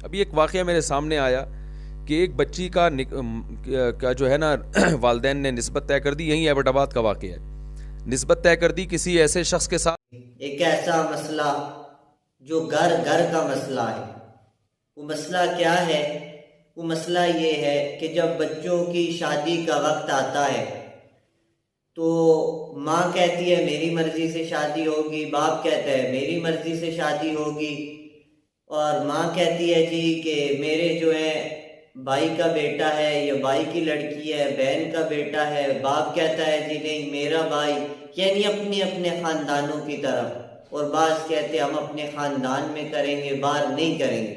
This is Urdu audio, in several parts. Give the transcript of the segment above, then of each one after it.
ابھی ایک واقعہ میرے سامنے آیا کہ ایک بچی کا جو ہے نا والدین نے نسبت طے کر دی، یہیں ایبٹ آباد کا واقعہ ہے، نسبت طے کر دی کسی ایسے شخص کے ساتھ. ایک ایسا مسئلہ جو گھر گھر کا مسئلہ ہے. وہ مسئلہ کیا ہے؟ وہ مسئلہ یہ ہے کہ جب بچوں کی شادی کا وقت آتا ہے تو ماں کہتی ہے میری مرضی سے شادی ہوگی، باپ کہتا ہے میری مرضی سے شادی ہوگی، اور ماں کہتی ہے جی کہ میرے جو ہے بھائی کا بیٹا ہے یا بھائی کی لڑکی ہے، بہن کا بیٹا ہے، باپ کہتا ہے جی نہیں میرا بھائی، یعنی اپنے اپنے خاندانوں کی طرف، اور بعض کہتے ہیں ہم اپنے خاندان میں کریں گے، باہر نہیں کریں گے.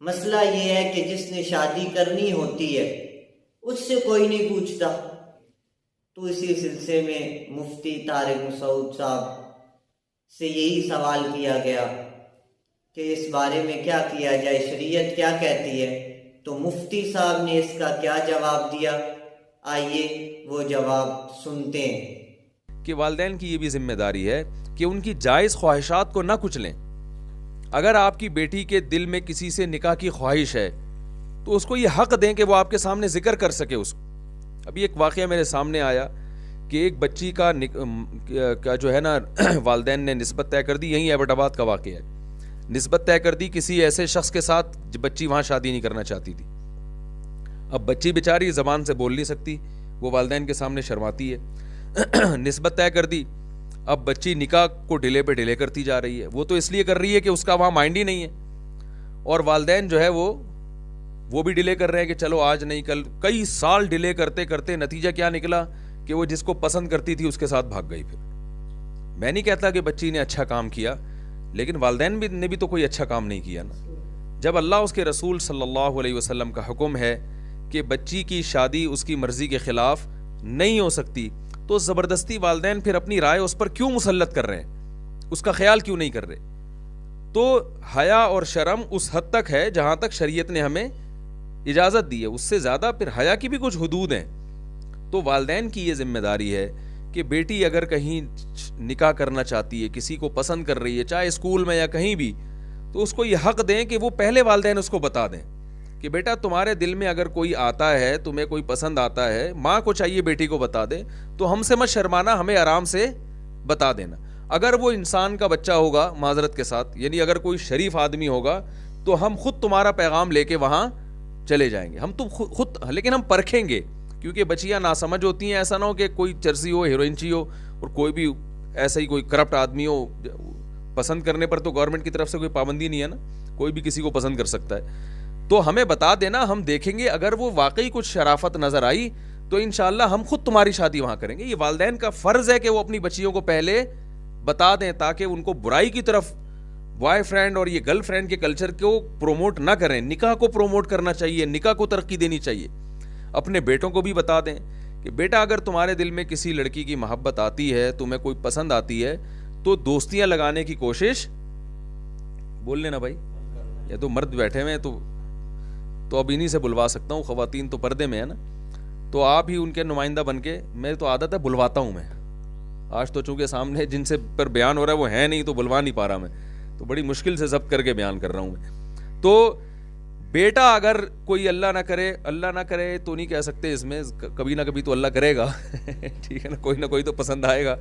مسئلہ یہ ہے کہ جس نے شادی کرنی ہوتی ہے اس سے کوئی نہیں پوچھتا. تو اسی سلسلے میں مفتی طارق مسعود صاحب سے یہی سوال کیا گیا کہ اس بارے میں کیا کیا جائے، شریعت کیا کہتی ہے. تو مفتی صاحب نے اس کا کیا جواب دیا، آئیے وہ جواب سنتے ہیں. کہ والدین کی یہ بھی ذمہ داری ہے کہ ان کی جائز خواہشات کو نہ کچلیں. اگر آپ کی بیٹی کے دل میں کسی سے نکاح کی خواہش ہے تو اس کو یہ حق دیں کہ وہ آپ کے سامنے ذکر کر سکے اس کو. ابھی ایک واقعہ میرے سامنے آیا کہ ایک بچی کا جو ہے نا والدین نے نسبت طے کر دی، یہیں ایبٹ آباد کا واقعہ ہے، نسبت طے کر دی کسی ایسے شخص کے ساتھ بچی وہاں شادی نہیں کرنا چاہتی تھی. اب بچی بیچاری زبان سے بول نہیں سکتی، وہ والدین کے سامنے شرماتی ہے. نسبت طے کر دی، اب بچی نکاح کو ڈیلے پہ ڈیلے کرتی جا رہی ہے. وہ تو اس لیے کر رہی ہے کہ اس کا وہاں مائنڈ ہی نہیں ہے، اور والدین جو ہے وہ بھی ڈیلے کر رہے ہیں کہ چلو آج نہیں کل. کئی سال ڈیلے کرتے کرتے نتیجہ کیا نکلا کہ وہ جس کو پسند کرتی تھی اس کے ساتھ بھاگ گئی. پھر میں نہیں کہتا کہ بچی نے اچھا کام کیا، لیکن والدین نے بھی تو کوئی اچھا کام نہیں کیا نا. جب اللہ اس کے رسول صلی اللہ علیہ وسلم کا حکم ہے کہ بچی کی شادی اس کی مرضی کے خلاف نہیں ہو سکتی، تو زبردستی والدین پھر اپنی رائے اس پر کیوں مسلط کر رہے ہیں، اس کا خیال کیوں نہیں کر رہے. تو حیا اور شرم اس حد تک ہے جہاں تک شریعت نے ہمیں اجازت دی ہے، اس سے زیادہ پھر حیا کی بھی کچھ حدود ہیں. تو والدین کی یہ ذمہ داری ہے کہ بیٹی اگر کہیں نکاح کرنا چاہتی ہے، کسی کو پسند کر رہی ہے، چاہے اسکول میں یا کہیں بھی، تو اس کو یہ حق دیں کہ وہ پہلے والدین اس کو بتا دیں کہ بیٹا تمہارے دل میں اگر کوئی آتا ہے، تمہیں کوئی پسند آتا ہے، ماں کو چاہیے بیٹی کو بتا دے، تو ہم سے مت شرمانا، ہمیں آرام سے بتا دینا. اگر وہ انسان کا بچہ ہوگا معذرت کے ساتھ، یعنی اگر کوئی شریف آدمی ہوگا تو ہم خود تمہارا پیغام لے کے وہاں چلے جائیں گے. ہم تو خود، لیکن ہم پرکھیں گے، کیونکہ بچیاں ناسمجھ ہوتی ہیں. ایسا نہ ہو کہ کوئی چرسی ہو، ہیروئنچی ہو، اور کوئی بھی ایسا ہی کوئی کرپٹ آدمی ہو. پسند کرنے پر تو گورنمنٹ کی طرف سے کوئی پابندی نہیں ہے نا، کوئی بھی کسی کو پسند کر سکتا ہے. تو ہمیں بتا دینا، ہم دیکھیں گے، اگر وہ واقعی کچھ شرافت نظر آئی تو انشاءاللہ ہم خود تمہاری شادی وہاں کریں گے. یہ والدین کا فرض ہے کہ وہ اپنی بچیوں کو پہلے بتا دیں تاکہ ان کو برائی کی طرف، بوائے فرینڈ اور یہ گرل فرینڈ کے کلچر کو پروموٹ نہ کریں. نکاح کو پروموٹ کرنا چاہیے، نکاح کو ترقی دینی چاہیے. اپنے بیٹوں کو بھی بتا دیں کہ بیٹا اگر تمہارے دل میں کسی لڑکی کی محبت آتی ہے، تمہیں کوئی پسند آتی ہے، تو دوستیاں لگانے کی کوشش، بول لینا بھائی، یا تو مرد بیٹھے ہوئے ہیں تو اب انہی سے بلوا سکتا ہوں، خواتین تو پردے میں ہے نا، تو آپ ہی ان کے نمائندہ بن کے، میری تو عادت ہے بلواتا ہوں میں. آج تو چونکہ سامنے جن سے پر بیان ہو رہا ہے وہ ہے نہیں، تو بلوا نہیں پا رہا میں، تو بڑی مشکل سے ضبط کر کے بیان کر رہا ہوں میں. تو بیٹا اگر کوئی اللہ نہ کرے تو نہیں کہہ سکتے، اس میں کبھی نہ کبھی تو اللہ کرے گا ٹھیک ہے نا، کوئی نہ کوئی تو پسند آئے گا.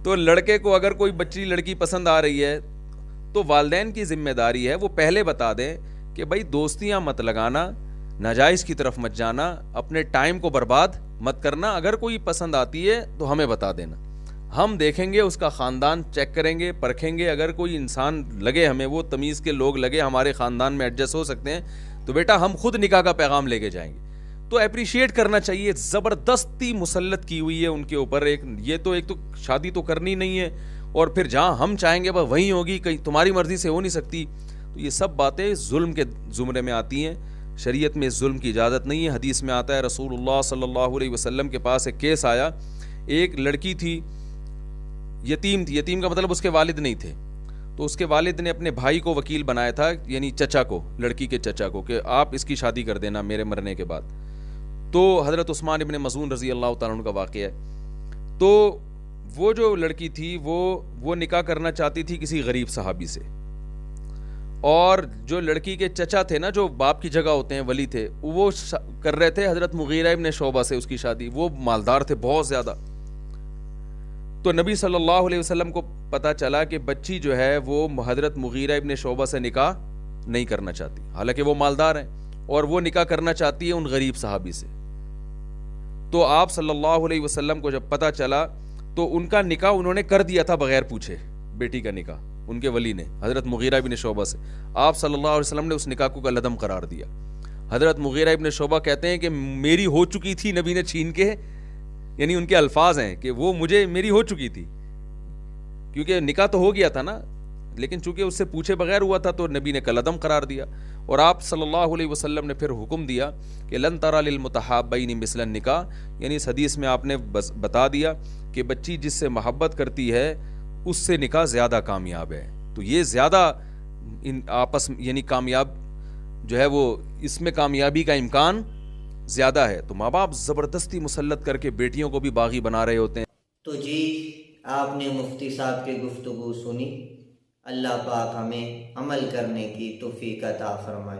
تو لڑکے کو اگر کوئی بچی لڑکی پسند آ رہی ہے تو والدین کی ذمہ داری ہے وہ پہلے بتا دیں کہ بھائی دوستیاں مت لگانا، ناجائز کی طرف مت جانا، اپنے ٹائم کو برباد مت کرنا. اگر کوئی پسند آتی ہے تو ہمیں بتا دینا، ہم دیکھیں گے، اس کا خاندان چیک کریں گے، پرکھیں گے. اگر کوئی انسان لگے ہمیں، وہ تمیز کے لوگ لگے، ہمارے خاندان میں ایڈجسٹ ہو سکتے ہیں، تو بیٹا ہم خود نکاح کا پیغام لے کے جائیں گے. تو اپریشیٹ کرنا چاہیے. زبردستی مسلط کی ہوئی ہے ان کے اوپر. ایک تو شادی تو کرنی نہیں ہے، اور پھر جہاں ہم چاہیں گے وہیں ہوگی، کہیں تمہاری مرضی سے ہو نہیں سکتی. تو یہ سب باتیں ظلم کے زمرے میں آتی ہیں. شریعت میں ظلم کی اجازت نہیں ہے. حدیث میں آتا ہے رسول اللہ صلی اللہ علیہ وسلم کے پاس ایک کیس آیا. ایک لڑکی تھی، یتیم تھی. یتیم کا مطلب اس کے والد نہیں تھے. تو اس کے والد نے اپنے بھائی کو وکیل بنایا تھا، یعنی چچا کو، لڑکی کے چچا کو، کہ آپ اس کی شادی کر دینا میرے مرنے کے بعد. تو حضرت عثمان ابن مظعون رضی اللہ تعالیٰ عنہ کا واقعہ ہے. تو وہ جو لڑکی تھی وہ نکاح کرنا چاہتی تھی کسی غریب صحابی سے. اور جو لڑکی کے چچا تھے نا، جو باپ کی جگہ ہوتے ہیں، ولی تھے، وہ کر رہے تھے حضرت مغیرہ ابن شعبہ سے اس کی شادی. وہ مالدار تھے بہت زیادہ. تو نبی صلی اللہ علیہ وسلم کو پتا چلا کہ بچی جو ہے وہ حضرت مغیرہ ابن شعبہ سے نکاح نہیں کرنا چاہتی، حالانکہ وہ مالدار ہیں، اور وہ نکاح کرنا چاہتی ہے ان غریب صحابی سے. تو آپ صلی اللہ علیہ وسلم کو جب پتا چلا تو ان کا نکاح انہوں نے کر دیا تھا بغیر پوچھے. بیٹی کا نکاح ان کے ولی نے حضرت مغیرہ ابن شعبہ سے. آپ صلی اللہ علیہ وسلم نے اس نکاح کو کالعدم قرار دیا. حضرت مغیرہ ابن شعبہ کہتے ہیں کہ میری ہو چکی تھی، نبی نے چھین کے، یعنی ان کے الفاظ ہیں کہ وہ میری ہو چکی تھی، کیونکہ نکاح تو ہو گیا تھا نا، لیکن چونکہ اس سے پوچھے بغیر ہوا تھا تو نبی نے کالعدم قرار دیا. اور آپ صلی اللہ علیہ وسلم نے پھر حکم دیا کہ لن تری للمتحابین مثل النکاح، یعنی اس حدیث میں آپ نے بتا دیا کہ بچی جس سے محبت کرتی ہے اس سے نکاح زیادہ کامیاب ہے. تو یہ زیادہ آپس یعنی کامیاب جو ہے وہ اس میں کامیابی کا امکان زیادہ ہے. تو ماں باپ زبردستی مسلط کر کے بیٹیوں کو بھی باغی بنا رہے ہوتے ہیں. تو جی آپ نے مفتی صاحب کی گفتگو سنی. اللہ پاک ہمیں عمل کرنے کی توفیق عطا فرمائے.